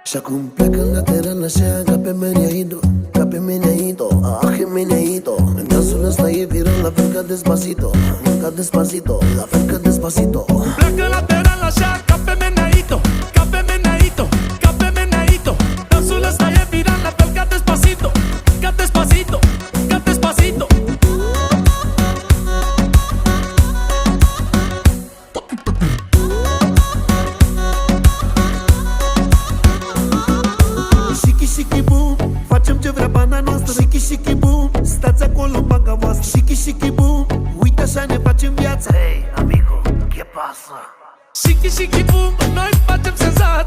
Și acum plecă lateral așa ca pe meneaito, ca pe meneaito, ah, que meneaito. Dansul ăsta e viral la fel ca Despacito, ca Despacito, la fel ca Despacito. Plecă lateral așa ca pe meneaito, ca pe meneaito, ca pe meneaito. Dansul ăsta e viral la fel ca Despacito, ca Despacito, ca Despacito. Shiki shiki boom, facem ce vrea bana noastră. Shiki shiki boom, stați acolo în banca voastră. Shiki shiki boom, uite așa ne facem viața. Hey, amigo, ¿qué pasa? Shiki shiki boom, noi facem senzație.